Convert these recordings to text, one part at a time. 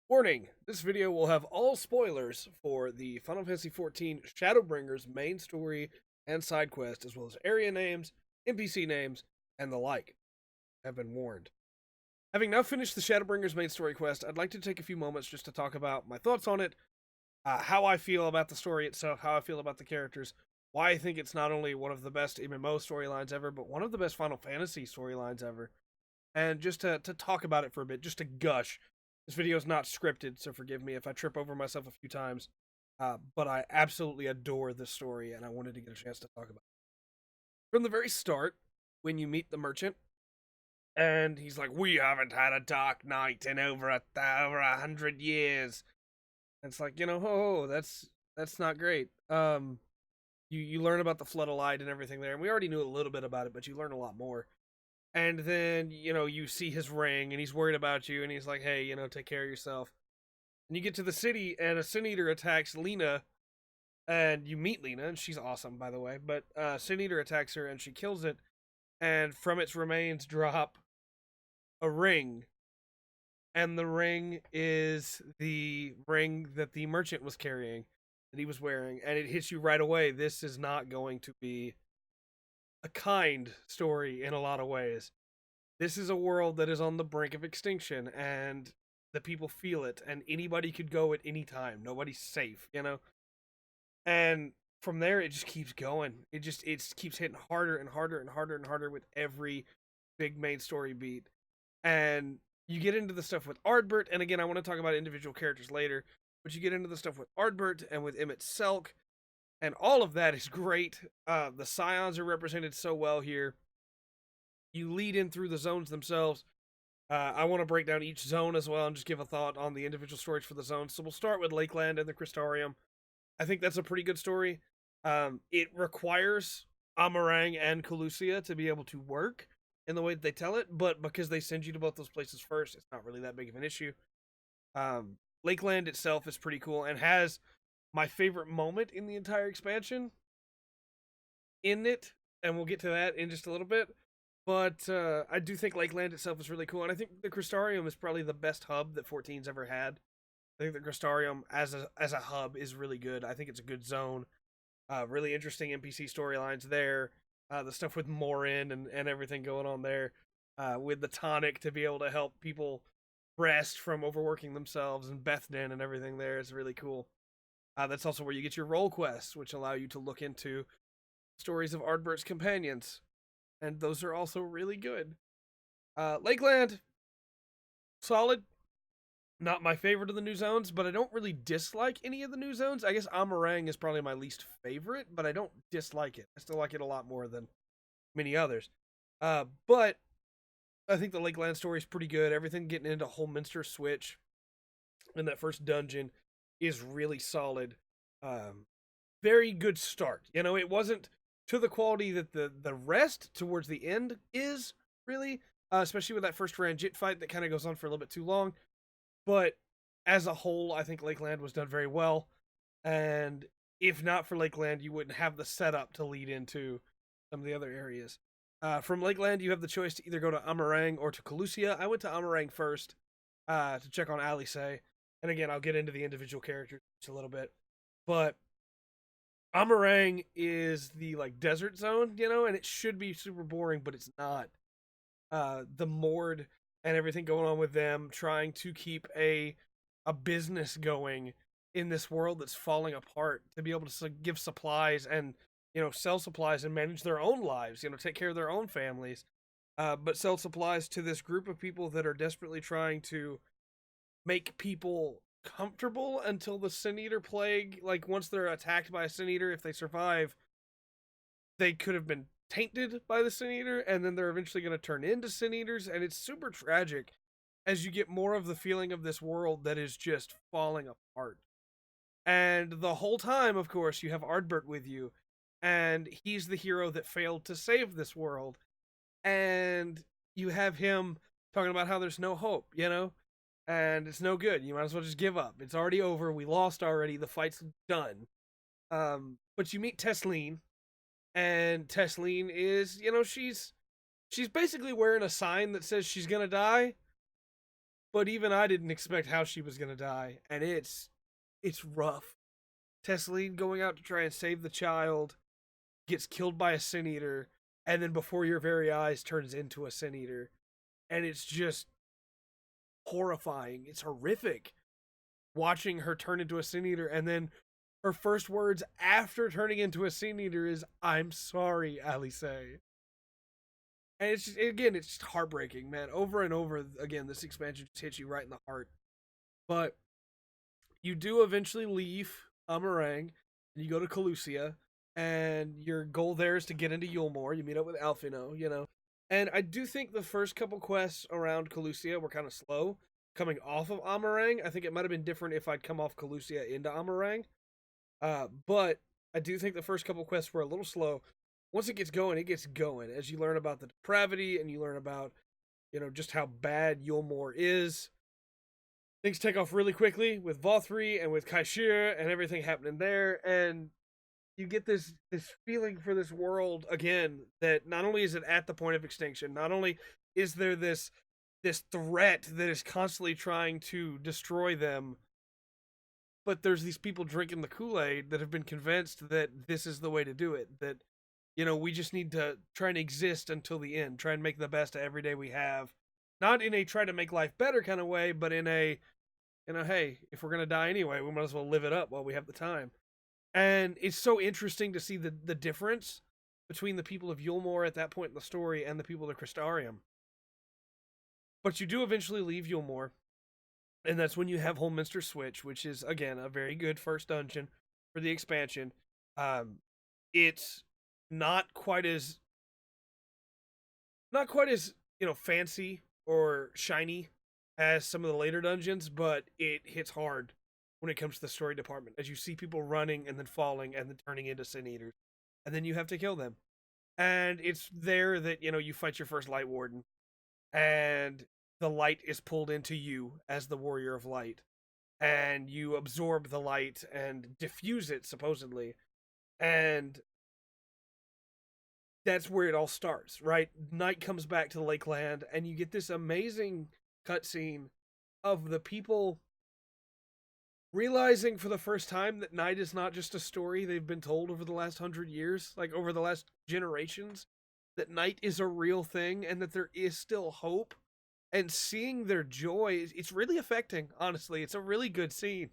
Warning, this video will have all spoilers for the Final Fantasy XIV Shadowbringers main story and side quest, as well as area names, NPC names, and the like. Have been warned. Having now finished the Shadowbringers main story quest, I'd like to take a few moments just to talk about my thoughts on it, how I feel about the story itself, how I feel about the characters, why I think it's not only one of the best MMO storylines ever, but one of the best Final Fantasy storylines ever, and just to talk about it for a bit, just to gush. This video is not scripted, so forgive me if I trip over myself a few times. But I absolutely adore this story, and I wanted to get a chance to talk about it. From the very start, when you meet the merchant, and he's like, "We haven't had a dark night in over 100 years." And it's like, that's not great. You learn about the Flood of Light and everything there, and we already knew a little bit about it, but you learn a lot more. And then, you see his ring, and he's worried about you, and he's like, "Hey, take care of yourself." And you get to the city, and a Sin Eater attacks Lena, and you meet Lena, and she's awesome, by the way. But Sin Eater attacks her, and she kills it, and from its remains drop a ring. And the ring is the ring that the merchant was carrying, that he was wearing, and it hits you right away. This is not going to be a kind story in a lot of ways. This is a world that is on the brink of extinction, and the people feel it, and anybody could go at any time. Nobody's safe. And from there, it just keeps going. It keeps hitting harder and harder and harder and harder with every big main story beat. And you get into the stuff with Ardbert, and again, I want to talk about individual characters later, but you get into the stuff with Ardbert and with Emmett Selk, and all of that is great. The Scions are represented so well here. You lead in through the zones themselves. I want to break down each zone as well and just give a thought on the individual stories for the zones. So we'll start with Lakeland and the Crystarium. I think that's a pretty good story. It requires Amarang and Calusia to be able to work in the way that they tell it, but because they send you to both those places first, it's not really that big of an issue. Lakeland itself is pretty cool and has my favorite moment in the entire expansion in it, and we'll get to that in just a little bit. But I do think Lakeland itself is really cool, and I think the Crystarium is probably the best hub that 14's ever had. I think the Crystarium as a hub is really good. I think it's a good zone. Really interesting NPC storylines there. The stuff with Morin and everything going on there. With the tonic to be able to help people rest from overworking themselves, and Bethden and everything there is really cool. That's also where you get your role quests, which allow you to look into stories of Ardbert's companions. And those are also really good. Lakeland, solid. Not my favorite of the new zones, but I don't really dislike any of the new zones. I guess Amarang is probably my least favorite, but I don't dislike it. I still like it a lot more than many others. But I think the Lakeland story is pretty good. Everything getting into Holminster Switch in that first dungeon is really solid. Very good start. It wasn't to the quality that the rest towards the end is, really, especially with that first Ranjit fight that kind of goes on for a little bit too long. But as a whole, I think Lakeland was done very well. And if not for Lakeland, you wouldn't have the setup to lead into some of the other areas. From Lakeland, you have the choice to either go to Amarang or to Calusia. I went to Amarang first to check on Alice. And again, I'll get into the individual characters a little bit. But Amarang is the desert zone, and it should be super boring, but it's not. The Mord and everything going on with them, trying to keep a business going in this world that's falling apart, to be able to give supplies and sell supplies and manage their own lives, take care of their own families, but sell supplies to this group of people that are desperately trying to make people comfortable until the Sin Eater plague. Once they're attacked by a Sin Eater, if they survive, they could have been tainted by the Sin Eater, and then they're eventually going to turn into Sin Eaters, and it's super tragic as you get more of the feeling of this world that is just falling apart. And the whole time, of course, you have Ardbert with you, and he's the hero that failed to save this world, and you have him talking about how there's no hope, and it's no good. You might as well just give up. It's already over. We lost already. The fight's done. But you meet Tesleen, and Tesleen is, she's basically wearing a sign that says she's gonna die, but even I didn't expect how she was gonna die, and it's rough. Tessaline going out to try and save the child gets killed by a sin eater, and then before your very eyes turns into a sin eater, and it's just horrifying. It's horrific watching her turn into a sin eater, and then her first words after turning into a sin eater is "I'm sorry, Alice." And it's just, again, it's just heartbreaking, man. Over and over again, this expansion just hits you right in the heart. But you do eventually leave Amarang, and you go to Calusia, and your goal there is to get into Yulmore. You meet up with Alfino, you know. And I do think the first couple quests around Calusia were kind of slow. Coming off of Amarang, I think it might have been different if I'd come off Calusia into Amarang. But I do think the first couple quests were a little slow. Once it gets going. As you learn about the depravity and you learn about, you know, just how bad Yulmore is. Things take off really quickly with Vothri and with Kaishir and everything happening there, and you get this feeling for this world again that not only is it at the point of extinction, not only is there this threat that is constantly trying to destroy them, but there's these people drinking the Kool-Aid that have been convinced that this is the way to do it, that, you know, we just need to try and exist until the end, try and make the best of every day we have, not in a try to make life better kind of way, but in a, you know, hey, if we're gonna die anyway, we might as well live it up while we have the time. And it's so interesting to see the difference between the people of Yulmore at that point in the story and the people of Crystarium. But you do eventually leave Yulmore, and that's when you have Holminster Switch, which is, again, a very good first dungeon for the expansion. It's not quite as you know, fancy or shiny as some of the later dungeons, but it hits hard when it comes to the story department, as you see people running and then falling and then turning into sin eaters, and then you have to kill them. And it's there that, you know, you fight your first Light Warden, and the light is pulled into you as the Warrior of Light, and you absorb the light and diffuse it, supposedly, and that's where it all starts, right? Night comes back to the Lakeland, and you get this amazing cutscene of the people realizing for the first time that night is not just a story they've been told over the last 100 years, like over the last generations, that night is a real thing and that there is still hope, and seeing their joy, it's really affecting, honestly. It's a really good scene.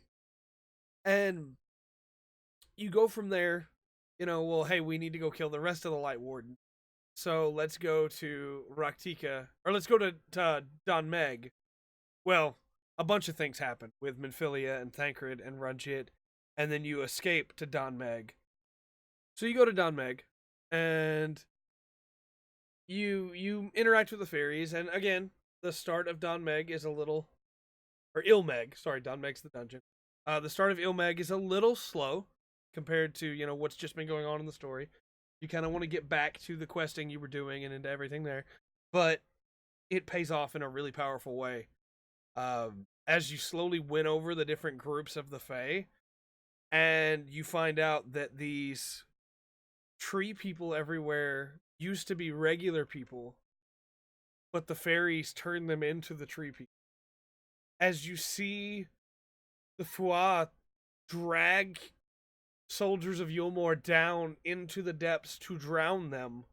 And you go from there, you know, well, hey, we need to go kill the rest of the Light Warden. So let's go to Raktika, or let's go to Don Meg. Well, a bunch of things happen with Minfilia and Thancred and Runjit, and then you escape to Don Meg. So you go to Don Meg, and you interact with the fairies, and again, the start of Don Meg is a little, or Ilmeg, sorry, Don Meg's the dungeon. The start of Ilmeg is a little slow compared to, you know, what's just been going on in the story. You kind of want to get back to the questing you were doing and into everything there, but it pays off in a really powerful way. As you slowly win over the different groups of the Fae, and you find out that these tree people everywhere used to be regular people, but the fairies turned them into the tree people. As you see the Fua drag soldiers of Yulmore down into the depths to drown them,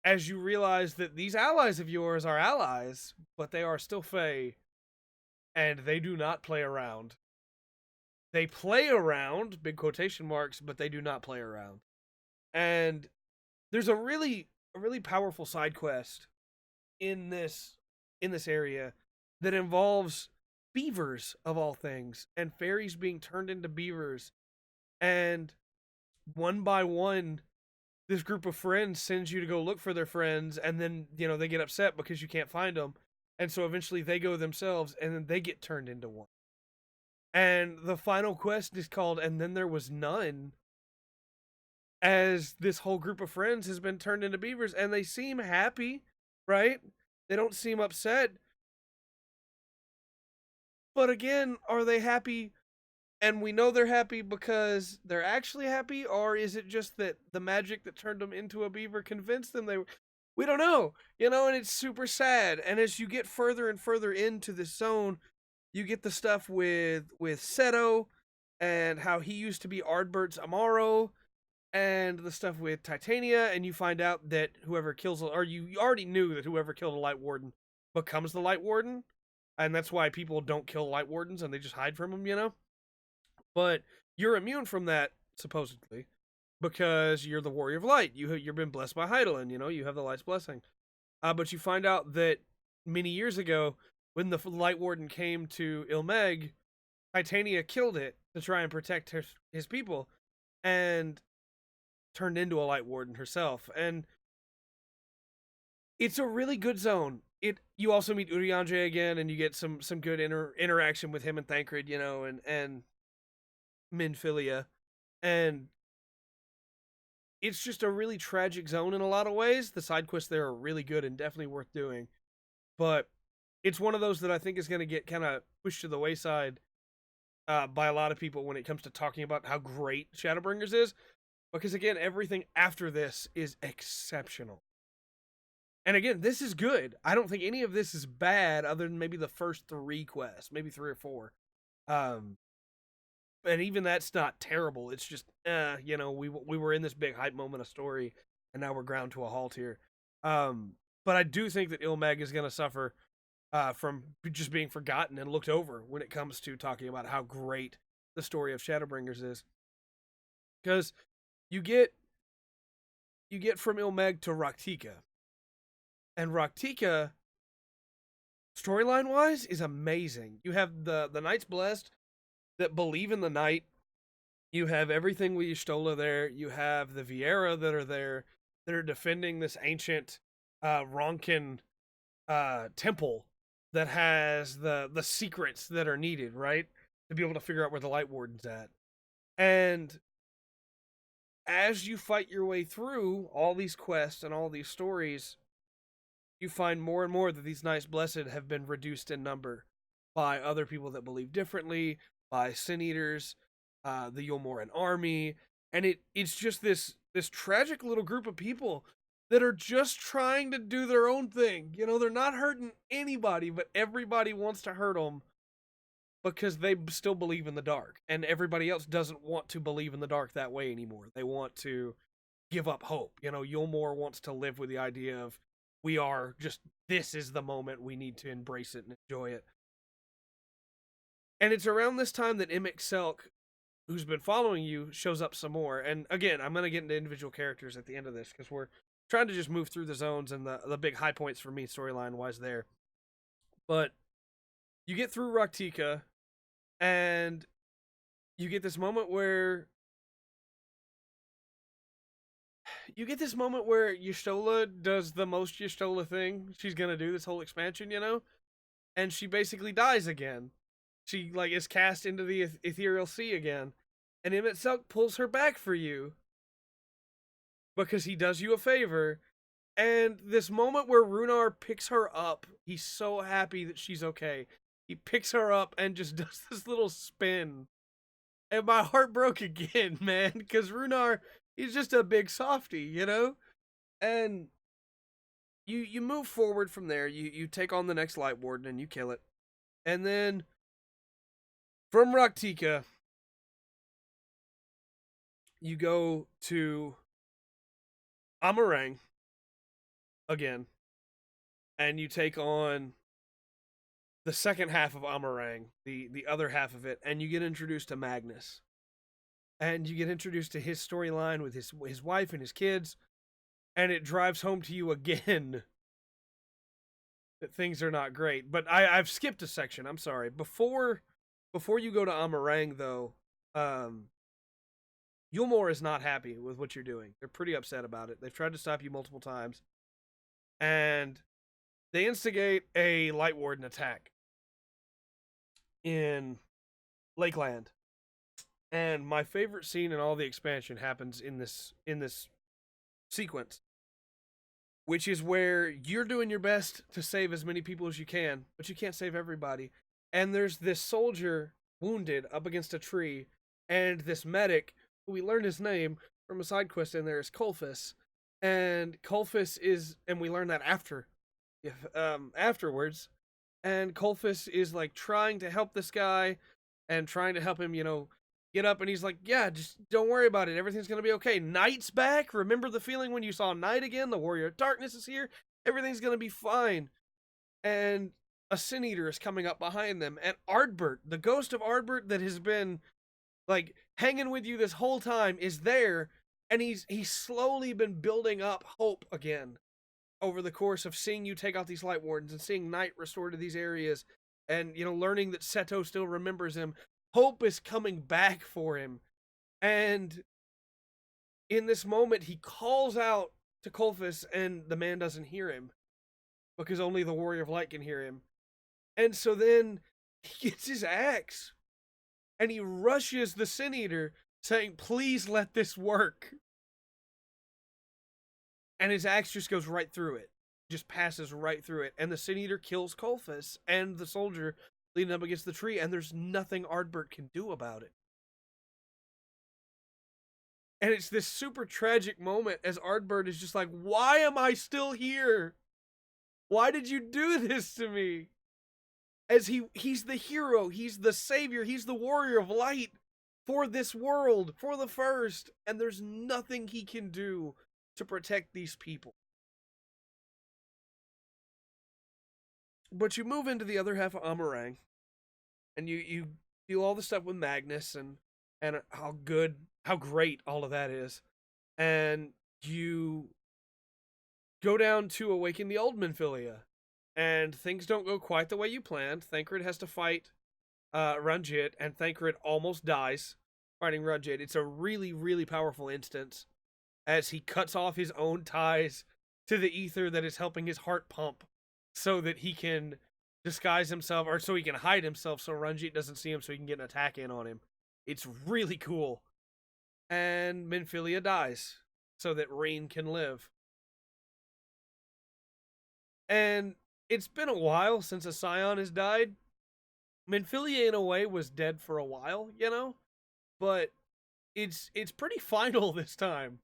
as you realize that these allies of yours are allies, but they are still Fae, and they do not play around. They play around, big quotation marks, but they do not play around. And there's a really powerful side quest in this area that involves beavers, of all things, and fairies being turned into beavers. And one by one, this group of friends sends you to go look for their friends, and then, you know, they get upset because you can't find them, and so eventually they go themselves, and then they get turned into one. And the final quest is called "And Then There Was None," as this whole group of friends has been turned into beavers, and they seem happy, right? They don't seem upset. But again, are they happy? And we know they're happy because they're actually happy, or is it just that the magic that turned them into a beaver convinced them they were? We don't know, and it's super sad. And as you get further and further into this zone, you get the stuff with Seto and how he used to be Ardbert's Amaro, and the stuff with Titania, and you find out that whoever kills, or you already knew that whoever killed a Light Warden becomes the Light Warden, and that's why people don't kill Light Wardens and they just hide from them. But you're immune from that, supposedly, because you're the Warrior of Light. You've been blessed by Hydaelyn, you have the Light's blessing. But you find out that many years ago, when the Light Warden came to Ilmeg, Titania killed it to try and protect his people, and turned into a Light Warden herself. And it's a really good zone. You also meet Urianger again, and you get some good interaction with him and Thancred, and Minfilia, and it's just a really tragic zone in a lot of ways. The side quests there are really good and definitely worth doing, but it's one of those that I think is going to get kind of pushed to the wayside by a lot of people when it comes to talking about how great Shadowbringers is, because again, everything after this is exceptional. And again, this is good. I don't think any of this is bad, other than maybe the first 3 quests, maybe 3 or 4. And even that's not terrible. It's just, we were in this big hype moment of story, and now we're ground to a halt here. But I do think that Ilmeg is going to suffer from just being forgotten and looked over when it comes to talking about how great the story of Shadowbringers is. Because you get from Ilmeg to Raktika, and Raktika, storyline-wise, is amazing. You have the Knights Blessed that believe in the Knight. You have everything with Y'shtola there. You have the Viera that are there, that are defending this ancient Ronkin temple that has the secrets that are needed, right? To be able to figure out where the Light Warden's at. And as you fight your way through all these quests and all these stories, you find more and more that these Knights Blessed have been reduced in number by other people that believe differently, by Sin Eaters, the Yulmoran army, and it's just this tragic little group of people that are just trying to do their own thing. They're not hurting anybody, but everybody wants to hurt them because they still believe in the dark, and everybody else doesn't want to believe in the dark that way anymore. They want to give up hope. Yulmor wants to live with the idea of, this is the moment, we need to embrace it and enjoy it. And it's around this time that Imik Selk, who's been following you, shows up some more. And again, I'm going to get into individual characters at the end of this, because we're trying to just move through the zones and the big high points for me storyline-wise there. But you get through Raktika, and you get this moment where Y'shtola does the most Y'shtola thing she's gonna do this whole expansion, and she basically dies again. She is cast into the ethereal sea again, and Imik Selk pulls her back for you because he does you a favor. And this moment where Runar picks her up, he's so happy that she's okay. He picks her up and just does this little spin, and my heart broke again, man, because Runar, he's just a big softy, And you move forward from there. You take on the next Light Warden and you kill it. And then from Raktika, you go to Amarang again, and you take on the second half of Amarang, the other half of it, and you get introduced to Magnus. And you get introduced to his storyline with his wife and his kids, and it drives home to you again that things are not great. But I've skipped a section, I'm sorry. Before you go to Amarang, though, Yulmor is not happy with what you're doing. They're pretty upset about it. They've tried to stop you multiple times, and they instigate a Light Warden attack in Lakeland. And my favorite scene in all the expansion happens in this sequence, which is where you're doing your best to save as many people as you can, but you can't save everybody. And there's this soldier wounded up against a tree, and this medic, who we learn his name from a side quest in there, is Colfus. And Colfus is, and we learn that afterwards. And Colfus is like trying to help this guy and trying to help him, get up. And he's like, yeah, just don't worry about it. Everything's going to be okay. Night's back. Remember the feeling when you saw Night again? The Warrior of Darkness is here. Everything's going to be fine. And a Sin Eater is coming up behind them. And Ardbert, the ghost of Ardbert that has been like hanging with you this whole time, is there. And he's slowly been building up hope again over the course of seeing you take out these Light Wardens and seeing Night restored to these areas, and learning that Seto still remembers him. Hope is coming back for him. And in this moment, he calls out to Colfus, and the man doesn't hear him because only the Warrior of Light can hear him. And so then he gets his axe and he rushes the Sin Eater, saying, please let this work. And his axe just goes right through it. Just passes right through it. And the Sin Eater kills Colfus and the soldier leaning up against the tree. And there's nothing Ardbert can do about it. And it's this super tragic moment as Ardbert is just like, why am I still here? Why did you do this to me? As he's the hero, he's the savior, he's the warrior of light for this world, for the first. And there's nothing he can do to protect these people. But you move into the other half of Amarang, and you do all the stuff with Magnus and how great all of that is. And you go down to awaken the old Minfilia, and things don't go quite the way you planned. Thancred has to fight Ranjit, and Thancred almost dies fighting Ranjit. It's a really, really powerful instance as he cuts off his own ties to the ether that is helping his heart pump so that he can disguise himself, or so he can hide himself so Ranjit doesn't see him, so he can get an attack in on him. It's really cool. And Minfilia dies so that Rain can live. And it's been a while since a Scion has died. Minfilia, in a way, was dead for a while, but it's pretty final this time.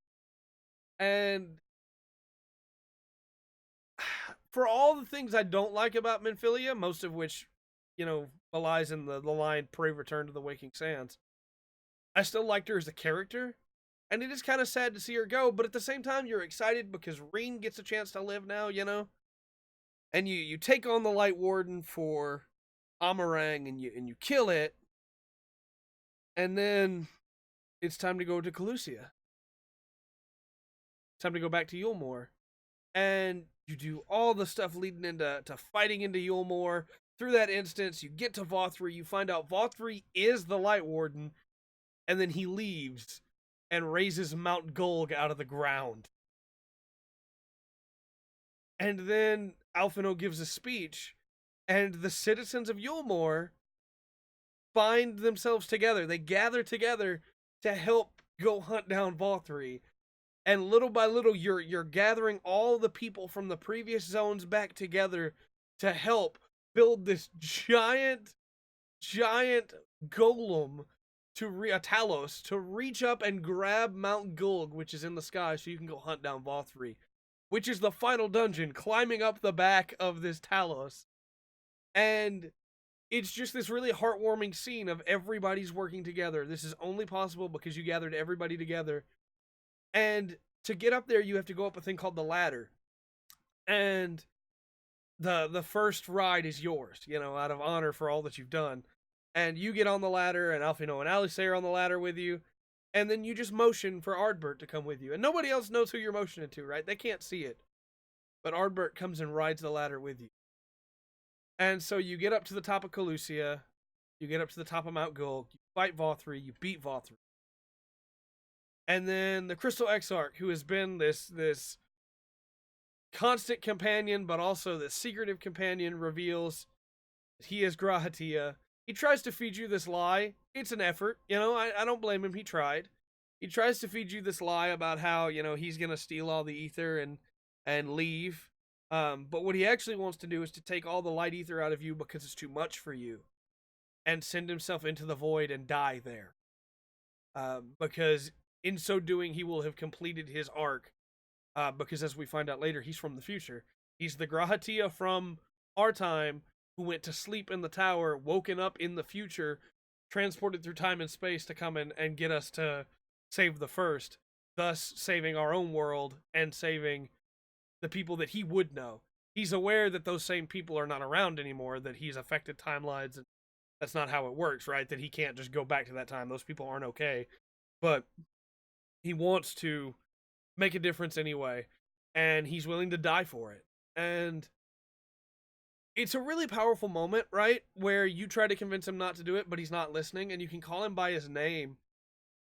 And for all the things I don't like about Minfilia, most of which, belies in the line, pray return to the Waking Sands, I still liked her as a character. And it is kind of sad to see her go, but at the same time, you're excited because Reen gets a chance to live now, And you take on the Light Warden for Amarang, and you kill it. And then it's time to go to Calusia. Time to go back to Yulmore. And you do all the stuff leading into fighting into Yulmore. Through that instance, you get to Vothri. You find out Vothri is the Light Warden. And then he leaves and raises Mount Gulg out of the ground. And then Alphino gives a speech. And the citizens of Yulmore find themselves together. They gather together to help go hunt down Vothri. And little by little, you're gathering all the people from the previous zones back together to help build this giant golem a Talos to reach up and grab Mount Gulg, which is in the sky, so you can go hunt down Vothri, which is the final dungeon, climbing up the back of this Talos. And it's just this really heartwarming scene of everybody's working together. This is only possible because you gathered everybody together. And to get up there, you have to go up a thing called the ladder. And the first ride is yours, out of honor for all that you've done. And you get on the ladder, and Alphino and Alice are on the ladder with you. And then you just motion for Ardbert to come with you. And nobody else knows who you're motioning to, right? They can't see it. But Ardbert comes and rides the ladder with you. And so you get up to the top of Calusia. You get up to the top of Mount Gulg. You fight Vothri. You beat Vothri. And then the Crystal Exarch, who has been this constant companion, but also this secretive companion, reveals that he is Grahatia. He tries to feed you this lie. It's an effort. I don't blame him. He tried. He tries to feed you this lie about how, he's going to steal all the ether and leave. But what he actually wants to do is to take all the light ether out of you because it's too much for you and send himself into the void and die there. Because in so doing, he will have completed his arc because as we find out later, he's from the future. He's the Grahatia from our time who went to sleep in the tower, woken up in the future, transported through time and space to come in and get us to save the first, thus saving our own world and saving the people that he would know. He's aware that those same people are not around anymore, that he's affected timelines, and that's not how it works, right? That he can't just go back to that time. Those people aren't okay. But he wants to make a difference anyway, and he's willing to die for it. And it's a really powerful moment, right? Where you try to convince him not to do it, but he's not listening, and you can call him by his name,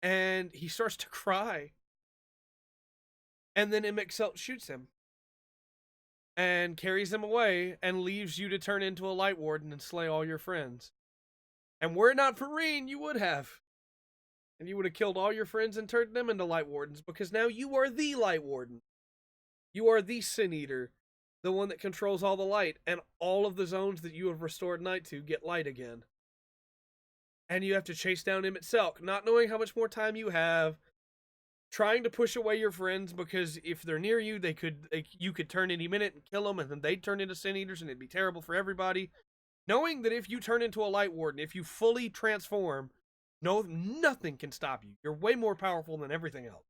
and he starts to cry. And then Imixelt shoots him and carries him away and leaves you to turn into a Light Warden and slay all your friends. And were it not for Reen, you would have. And you would have killed all your friends and turned them into Light Wardens, because now you are the Light Warden. You are the Sin Eater, the one that controls all the light, and all of the zones that you have restored night to get light again. And you have to chase down Imixelt, not knowing how much more time you have, trying to push away your friends, because if they're near you, you could turn any minute and kill them, and then they'd turn into Sin Eaters, and it'd be terrible for everybody. Knowing that if you turn into a Light Warden, if you fully transform, nothing can stop you. You're way more powerful than everything else.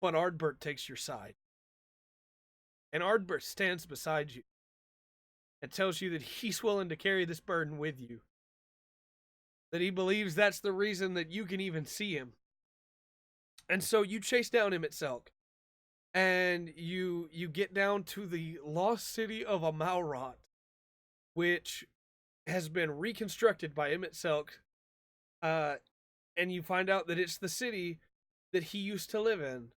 But Ardbert takes your side. And Ardbert stands beside you and tells you that he's willing to carry this burden with you. That he believes that's the reason that you can even see him. And so you chase down Imixelt. And you get down to the lost city of Amalrot, which has been reconstructed by Imixelt. And you find out that it's the city that he used to live in,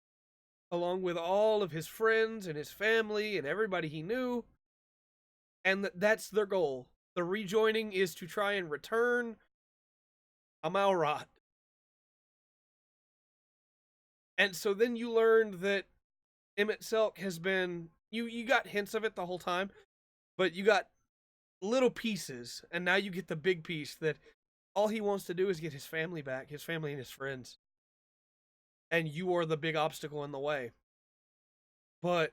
along with all of his friends and his family and everybody he knew. And that's their goal. The rejoining is to try and return Amalrot. And so then you learned that Imixelt has been, you got hints of it the whole time, but you got little pieces, and now you get the big piece that all he wants to do is get his family back, his family and his friends. And you are the big obstacle in the way. But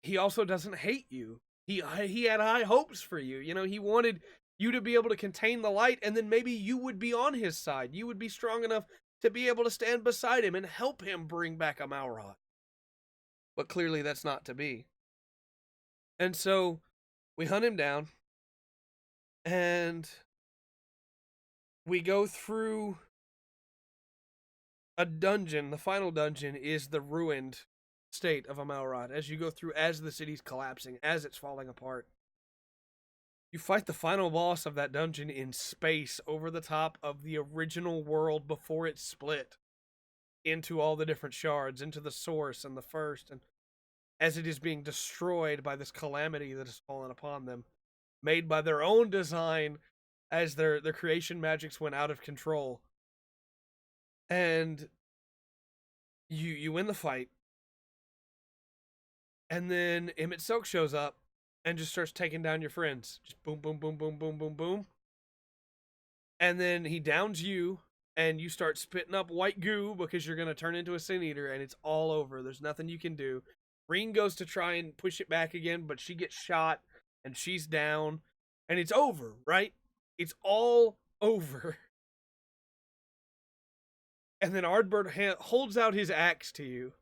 he also doesn't hate you. He had high hopes for you. You know, he wanted you to be able to contain the light, and then maybe you would be on his side. You would be strong enough to be able to stand beside him and help him bring back Amalrot. But clearly that's not to be. And so we hunt him down, and we go through a dungeon. The final dungeon is the ruined state of Amalrot. As you go through, as the city's collapsing, as it's falling apart, you fight the final boss of that dungeon in space over the top of the original world before it split into all the different shards, into the source and the first, and as it is being destroyed by this calamity that has fallen upon them, made by their own design, as their creation magics went out of control. And you win the fight, and then Imixelt shows up and just starts taking down your friends. Just boom, boom, boom, boom, boom, boom, boom. And then he downs you, and you start spitting up white goo because you're going to turn into a Sin Eater, and it's all over. There's nothing you can do. Reen goes to try and push it back again, but she gets shot, and she's down, and it's over, right? It's all over. And then Ardbert holds out his axe to you.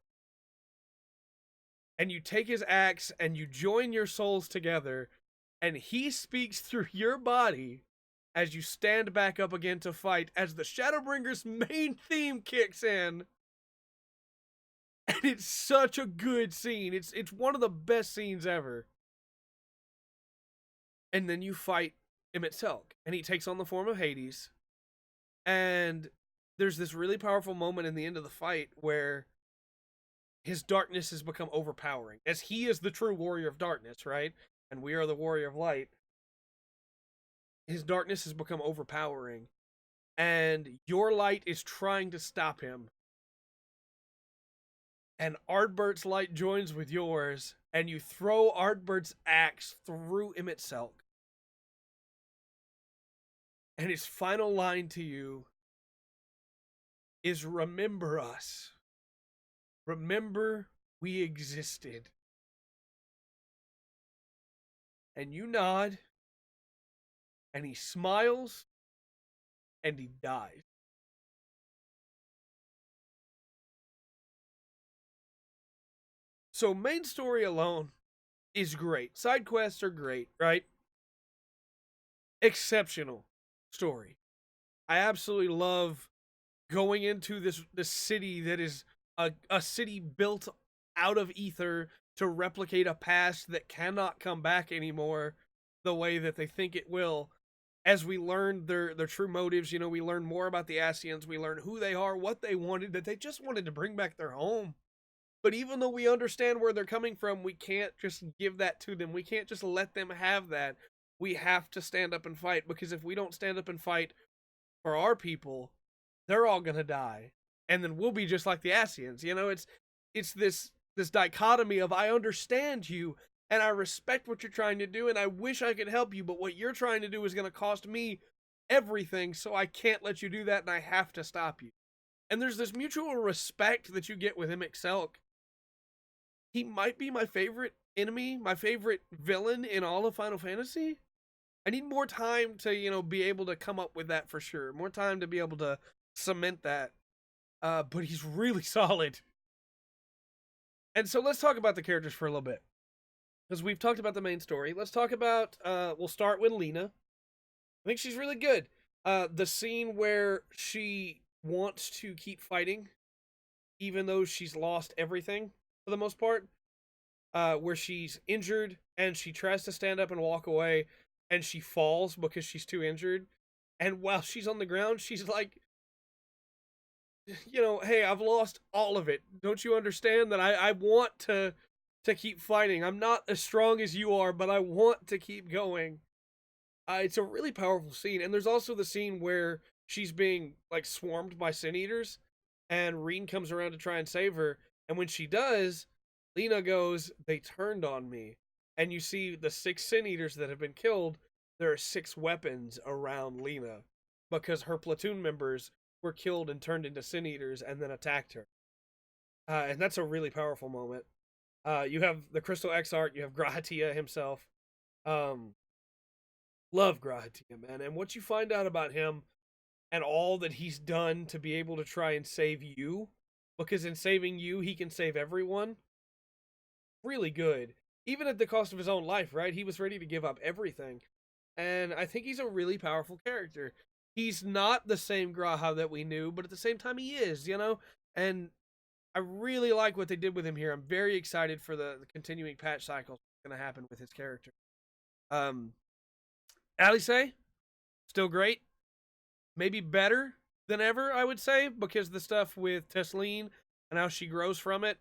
And you take his axe and you join your souls together, and he speaks through your body as you stand back up again to fight, as the Shadowbringers main theme kicks in. And it's such a good scene. It's one of the best scenes ever. And then you fight Imixelt, and he takes on the form of Hades. And there's this really powerful moment in the end of the fight where his darkness has become overpowering, as he is the true warrior of darkness, right? And we are the warrior of light. His darkness has become overpowering, and your light is trying to stop him. And Ardbert's light joins with yours, and you throw Ardbert's axe through Imixelt. And his final line to you is, "Remember us." remember we existed. And you nod, and he smiles, and he dies. So, main story alone is great. Side quests are great, right? Exceptional story. I absolutely love going into this city that is a city built out of ether to replicate a past that cannot come back anymore the way that they think it will. As we learn their true motives, we learn more about the Asians, we learn who they are, what they wanted, that they just wanted to bring back their home. But even though we understand where they're coming from, we can't just give that to them. We can't just let them have that. We have to stand up and fight, because if we don't stand up and fight for our people, they're all gonna die, and then we'll be just like the Asians. It's this dichotomy of, I understand you and I respect what you're trying to do and I wish I could help you, but what you're trying to do is gonna cost me everything, so I can't let you do that and I have to stop you. And there's this mutual respect that you get with Emmett Selk. He might be my favorite enemy, my favorite villain in all of Final Fantasy. I need more time to, be able to come up with that for sure. More time to be able to cement that. But he's really solid. And so let's talk about the characters for a little bit. Because we've talked about the main story. Let's talk about, we'll start with Lena. I think she's really good. The scene where she wants to keep fighting, even though she's lost everything, for the most part. Where she's injured, and she tries to stand up and walk away, and she falls because she's too injured. And while she's on the ground, she's like, hey, I've lost all of it. Don't you understand that I want to keep fighting? I'm not as strong as you are, but I want to keep going. It's a really powerful scene. And there's also the scene where she's being, like, swarmed by Sin Eaters, and Reen comes around to try and save her. And when she does, Lena goes, they turned on me. And you see the 6 Sin Eaters that have been killed. There are 6 weapons around Lena, because her platoon members were killed and turned into Sin Eaters and then attacked her. And that's a really powerful moment. You have the Crystal Exarch, you have Grahatia himself. Love Grahatia, man. And what you find out about him and all that he's done to be able to try and save you, because in saving you, he can save everyone. Really good. Even at the cost of his own life, right? He was ready to give up everything. And I think he's a really powerful character. He's not the same Graha that we knew, but at the same time he is, And I really like what they did with him here. I'm very excited for the continuing patch cycle that's going to happen with his character. Alice, still great. Maybe better than ever, I would say, because the stuff with Tesleen and how she grows from it.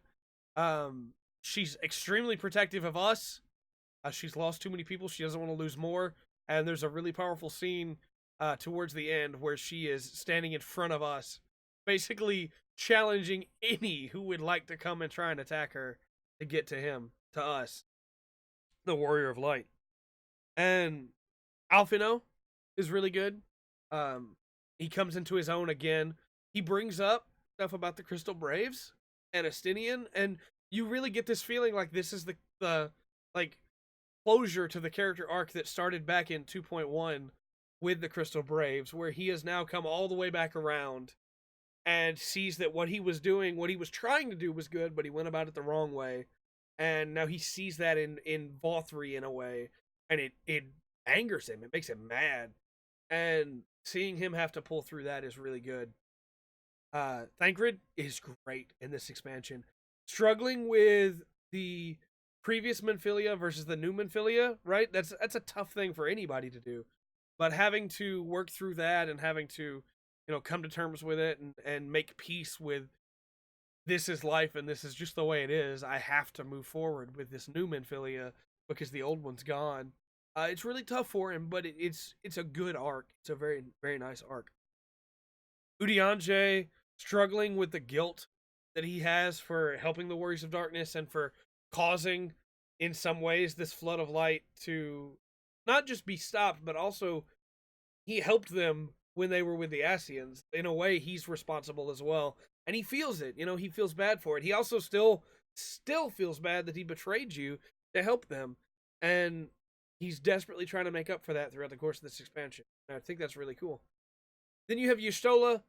She's extremely protective of us. She's lost too many people. She doesn't want to lose more. And there's a really powerful scene towards the end where she is standing in front of us, basically challenging any who would like to come and try and attack her to get to him, to us, the Warrior of Light. And Alphino is really good. He comes into his own again. He brings up stuff about the Crystal Braves and Estinian, and you really get this feeling like this is the like closure to the character arc that started back in 2.1 with the Crystal Braves, where he has now come all the way back around and sees that what he was doing, what he was trying to do was good, but he went about it the wrong way. And now he sees that in Vothri in a way, and it angers him. It makes him mad. And seeing him have to pull through that is really good. Thancred is great in this expansion. Struggling with the previous Minfilia versus the new Minfilia, right? That's a tough thing for anybody to do. But having to work through that and having to, come to terms with it and make peace with, this is life and this is just the way it is. I have to move forward with this new Minfilia because the old one's gone. It's really tough for him, but it's a good arc. It's a very, very nice arc. Urianger struggling with the guilt that he has for helping the Warriors of Darkness and for causing, in some ways, this flood of light to not just be stopped, but also he helped them when they were with the Asians. In a way, he's responsible as well. And he feels it, you know, he feels bad for it. He also still feels bad that he betrayed you to help them. And he's desperately trying to make up for that throughout the course of this expansion. And I think that's really cool. Then you have Y'shtola.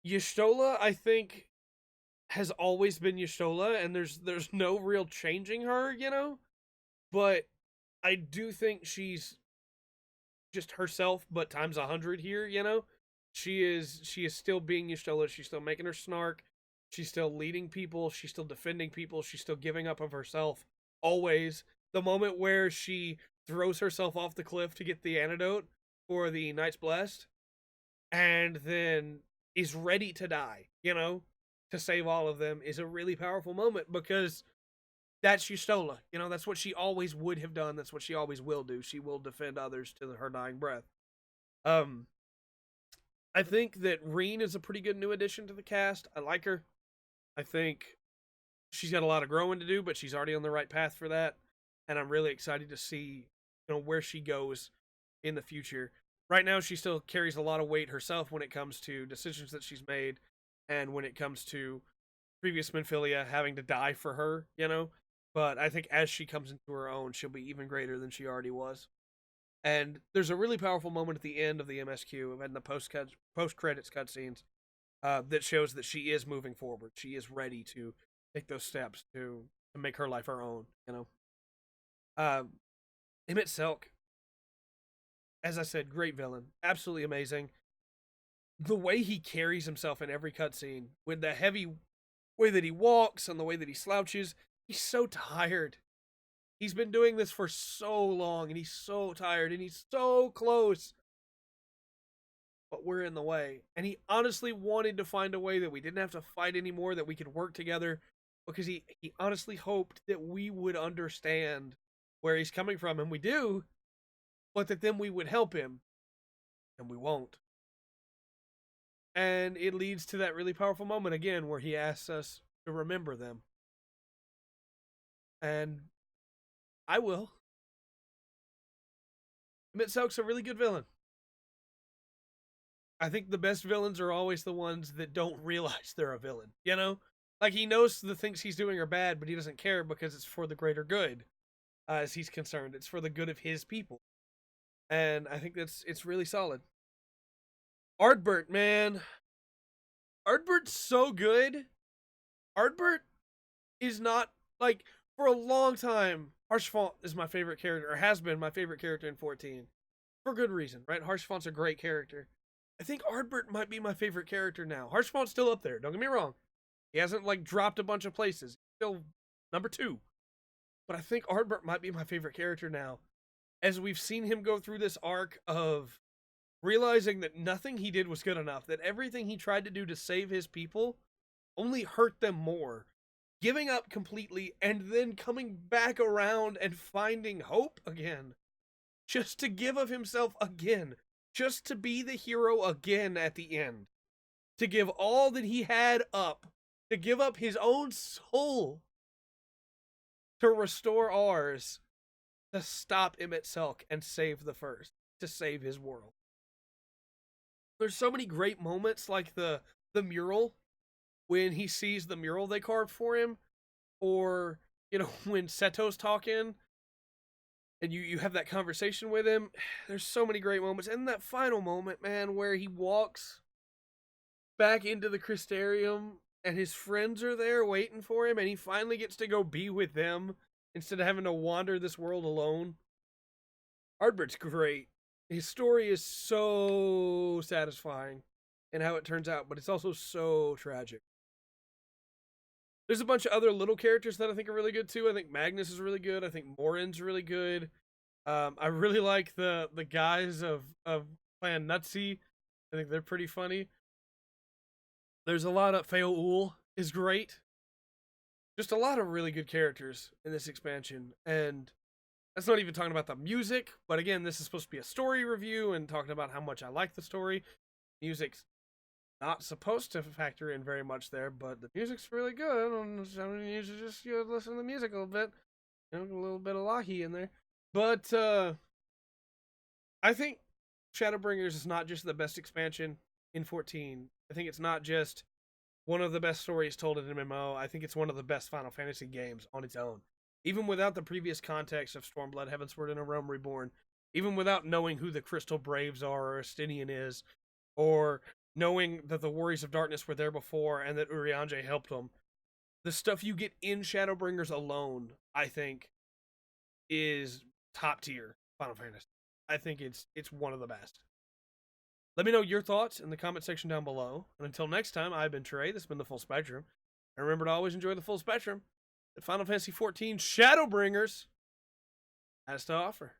Y'shtola, I think, has always been Y'shtola, and there's no real changing her, you know? But I do think she's just herself, but times 100 here, you know? She is still being Y'shtola, she's still making her snark, she's still leading people, she's still defending people, she's still giving up of herself. Always. The moment where she throws herself off the cliff to get the antidote for the Knight's Blessed, and then is ready to die, you know, to save all of them, is a really powerful moment, because that's Y'shtola. You know, that's what she always would have done. That's what she always will do. She will defend others to her dying breath. I think that Reen is a pretty good new addition to the cast. I like her. I think she's got a lot of growing to do, but she's already on the right path for that. And I'm really excited to see, you know, where she goes in the future. Right now, she still carries a lot of weight herself when it comes to decisions that she's made, and when it comes to previous Minfilia having to die for her, you know. But I think as she comes into her own, she'll be even greater than she already was. And there's a really powerful moment at the end of the MSQ and the post credits cutscenes that shows that she is moving forward. She is ready to take those steps to make her life her own. You know, Emmett Selk, as I said, great villain, absolutely amazing. The way he carries himself in every cutscene, with the heavy way that he walks and the way that he slouches, he's so tired. He's been doing this for so long, and he's so tired, and he's so close. But we're in the way. And he honestly wanted to find a way that we didn't have to fight anymore, that we could work together, because he honestly hoped that we would understand where he's coming from, and we do, but that then we would help him, and we won't. And it leads to that really powerful moment again where he asks us to remember them. And I will. Emmett Selk's a really good villain. I think the best villains are always the ones that don't realize they're a villain, you know? Like, he knows the things he's doing are bad, but he doesn't care because it's for the greater good, as he's concerned. It's for the good of his people. And I think it's really solid. Ardbert, man. Ardbert's so good. Ardbert is not, like, for a long time, Harshfont is my favorite character, or has been my favorite character in 14. For good reason, right? Harshfont's a great character. I think Ardbert might be my favorite character now. Harshfont's still up there, don't get me wrong. He hasn't, like, dropped a bunch of places. He's still number 2. But I think Ardbert might be my favorite character now, as we've seen him go through this arc of realizing that nothing he did was good enough, that everything he tried to do to save his people only hurt them more, giving up completely, and then coming back around and finding hope again, just to give of himself again, just to be the hero again at the end, to give all that he had up, to give up his own soul to restore ours, to stop Emmett Selk and save the First, to save his world. There's so many great moments, like the mural, when he sees the mural they carved for him, or, you know, when Seto's talking, and you have that conversation with him. There's so many great moments. And that final moment, man, where he walks back into the Crystarium, and his friends are there waiting for him, and he finally gets to go be with them, instead of having to wander this world alone. Ardbert's great. His story is so satisfying in how it turns out, but it's also so tragic. There's a bunch of other little characters that I think are really good too. I think Magnus is really good. I think Morin's really good. I really like the guys of Clan Nutsy. I think they're pretty funny. There's a lot of Feoul is great. Just a lot of really good characters in this expansion, and that's not even talking about the music, but again, this is supposed to be a story review and talking about how much I like the story. Music's not supposed to factor in very much there, but the music's really good. You should just listen to the music a little bit. You know, a little bit of Lahi in there. But I think Shadowbringers is not just the best expansion in 14. I think it's not just one of the best stories told in MMO. I think it's one of the best Final Fantasy games on its own. Even without the previous context of Stormblood, Heavensward, and A Realm Reborn, even without knowing who the Crystal Braves are or Estinian is, or knowing that the Warriors of Darkness were there before and that Urianger helped them, the stuff you get in Shadowbringers alone, I think, is top tier Final Fantasy. I think it's one of the best. Let me know your thoughts in the comment section down below. And until next time, I've been Trey. This has been the Full Spectrum. And remember to always enjoy the Full Spectrum that Final Fantasy XIV Shadowbringers has to offer.